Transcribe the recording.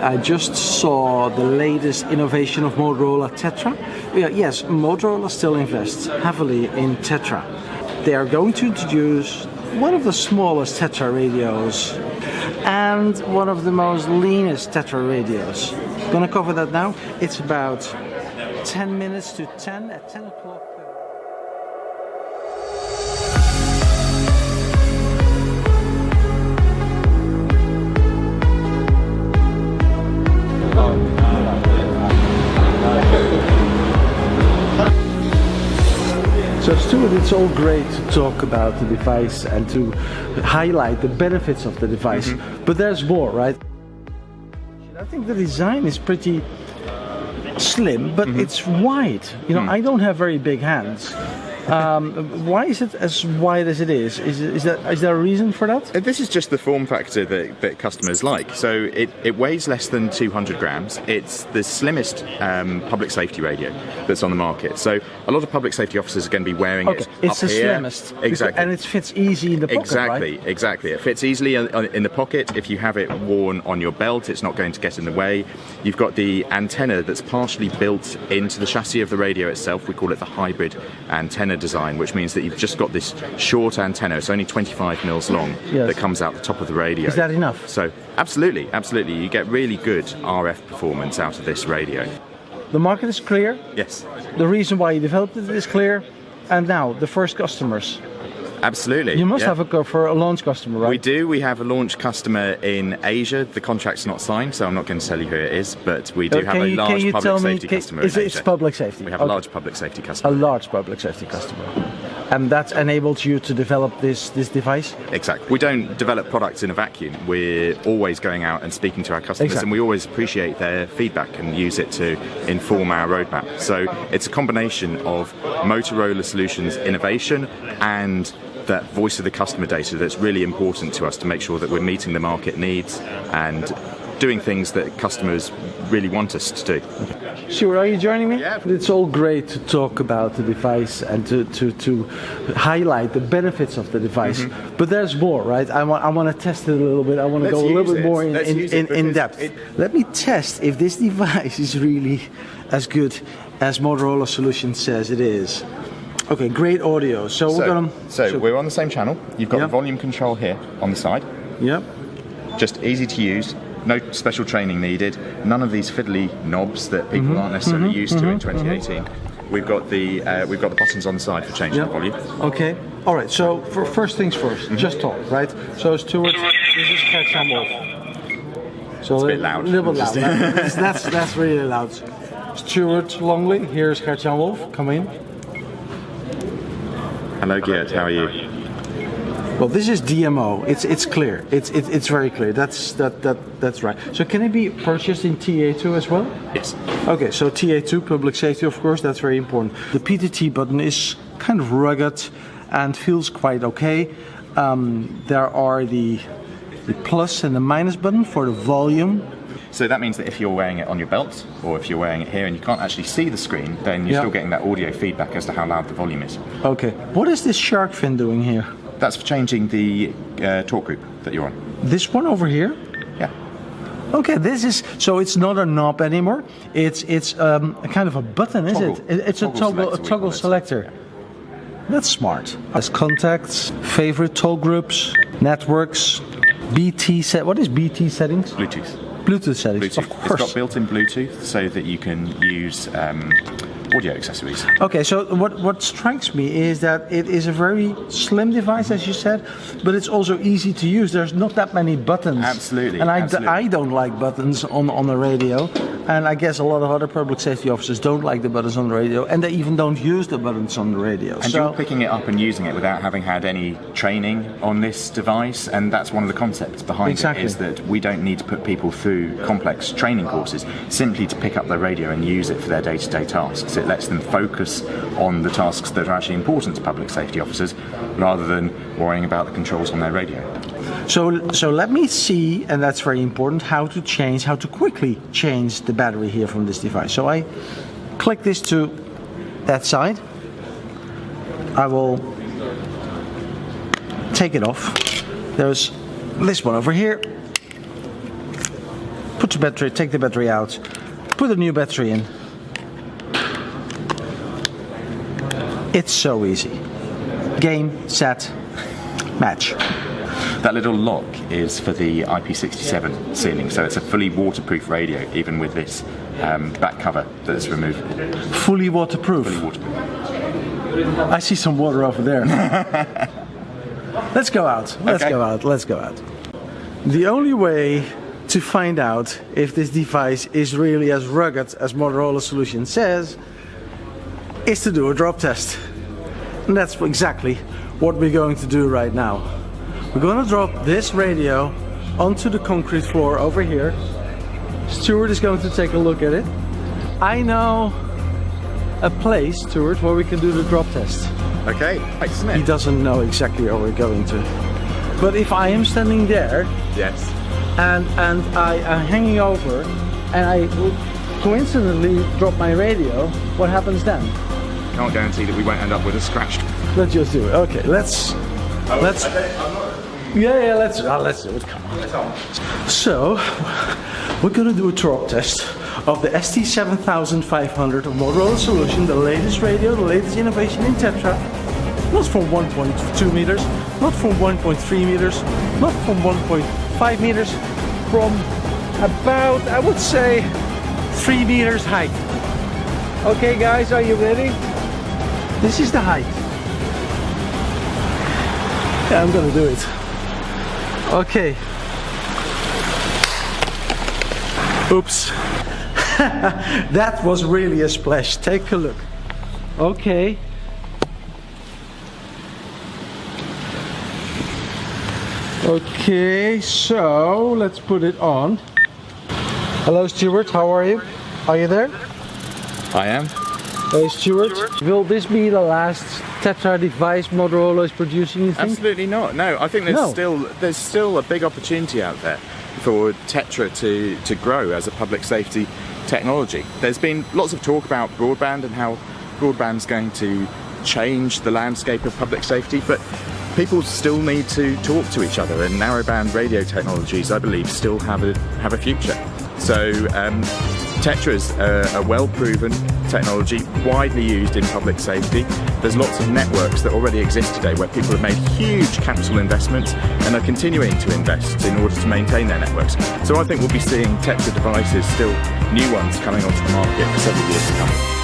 I just saw the latest innovation of Motorola TETRA. Yes, Motorola still invests heavily in TETRA. They are going to introduce one of the smallest TETRA radios and one of the most leanest TETRA radios. Gonna cover that now. It's about 10 minutes to 10 at 10 o'clock. So Stuart, it's all great to talk about the device and to highlight the benefits of the device, but there's more, right? I think the design is pretty slim, but it's wide. You know, I don't have very big hands. Why is it as wide as it is? Is there a reason for that? This is just the form factor that customers like. So it weighs less than 200 grams. It's the slimmest public safety radio that's on the market. So a lot of public safety officers are going to be wearing it it's up the here. slimmest. Exactly. And it fits easy in the pocket, Exactly. It fits easily in the pocket. If you have it worn on your belt, it's not going to get in the way. You've got the antenna that's partially built into the chassis of the radio itself. We call it the hybrid antenna design, which means that you've just got this short antenna. It's only 25 mils long that comes out the top of the radio. Is that enough? So absolutely. You get really good RF performance out of this radio. The market is clear. Yes. The reason why you developed it is clear. And now the first customers. Absolutely. You must have a launch customer, right? We do. We have a launch customer in Asia. The contract's not signed, so I'm not going to tell you who it is, but we do have a large public safety customer in Asia. It's public safety? We have a large public safety customer. A large public safety customer. And that enables you to develop this device? Exactly. We don't develop products in a vacuum. We're always going out and speaking to our customers, and we always appreciate their feedback and use it to inform our roadmap. So it's a combination of Motorola Solutions innovation and that voice of the customer data that's really important to us to make sure that we're meeting the market needs and doing things that customers really want us to do. Stuart, are you joining me? Yeah. It's all great to talk about the device and to highlight the benefits of the device, but there's more, right? I want to test it a little bit. I want to go a little bit more in depth. Let me test if this device is really as good as Motorola Solutions says it is. Okay, great audio. So we're on the same channel. You've got the volume control here on the side. Yep. Just easy to use. No special training needed. None of these fiddly knobs that people aren't necessarily used to in 2018. We've got the buttons on the side for changing the volume. Okay. All right. So for first things first, just talk, right? So Stuart, this is Gert-Jan Wolf. So it's a bit loud. A little bit loud. That's really loud. Stuart Longley. Here's Gert-Jan Wolf. Come in. Hello, Geert. How are you? Well, this is DMO. It's clear. It's very clear. That's right. So can it be purchased in TA2 as well? Yes. Okay. So TA2, public safety, of course. That's very important. The PTT button is kind of rugged and feels quite okay. There are the plus and the minus button for the volume. So that means that if you're wearing it on your belt, or if you're wearing it here and you can't actually see the screen, then you're still getting that audio feedback as to how loud the volume is. Okay. What is this shark fin doing here? That's for changing the torque group that you're on. This one over here? Yeah. Okay, this is, so it's not a knob anymore. It's a kind of a button, is it? It's a toggle selector. That's smart. As contacts, favorite toll groups, networks, BT set. What is BT settings? Bluetooth settings, of course. It's got built-in Bluetooth so that you can use audio accessories. Okay, so what strikes me is that it is a very slim device, as you said, but it's also easy to use. There's not that many buttons. Absolutely. And I don't like buttons on the radio, and I guess a lot of other public safety officers don't like the buttons on the radio, and they even don't use the buttons on the radio. And you're picking it up and using it without having had any training on this device, and that's one of the concepts behind it, is that we don't need to put people through complex training courses simply to pick up their radio and use it for their day-to-day tasks. It lets them focus on the tasks that are actually important to public safety officers rather than worrying about the controls on their radio. So let me see, and that's very important, how to quickly change the battery here from this device. So I click this to that side. I will take it off. There's this one over here. put the battery, take the battery out, put a new battery in. It's so easy. Game, set, match. That little lock is for the IP67 sealing, so it's a fully waterproof radio, even with this back cover that's removable. Fully waterproof? Fully waterproof. I see some water over there. Let's go out. Let's go out. Let's go out. The only way to find out if this device is really as rugged as Motorola Solutions says is to do a drop test. And that's exactly what we're going to do right now. We're going to drop this radio onto the concrete floor over here. Stuart is going to take a look at it. I know a place, Stuart, where we can do the drop test. Okay, excellent. He doesn't know exactly where we're going to. But if I am standing there, yes, and I am hanging over, and I will coincidentally drop my radio, what happens then? Can't guarantee that we won't end up with a scratched. Let's just do it. Okay, let's let's do it. Come on. So we're gonna do a drop test of the ST7500 of Motorola Solutions, the latest radio, the latest innovation in TETRA. Not from 1.2 meters, not from 1.3 meters, not from 1.5 meters, from about, I would say, 3 meters height. Okay guys, are you ready? This is the height. Yeah, I'm gonna do it. Okay. Oops. That was really a splash. Take a look. Okay. Okay, so let's put it on. Hello Stuart, how are you? Are you there? I am. Hey Stuart, will this be the last TETRA device Motorola is producing, you think? Absolutely not. No, I think there's still a big opportunity out there for TETRA to grow as a public safety technology. There's been lots of talk about broadband and how broadband's going to change the landscape of public safety, but people still need to talk to each other, and narrowband radio technologies, I believe, still have a future. So TETRA's a well-proven technology, widely used in public safety. There's lots of networks that already exist today where people have made huge capital investments and are continuing to invest in order to maintain their networks. So I think we'll be seeing TETRA devices, still new ones, coming onto the market for several years to come.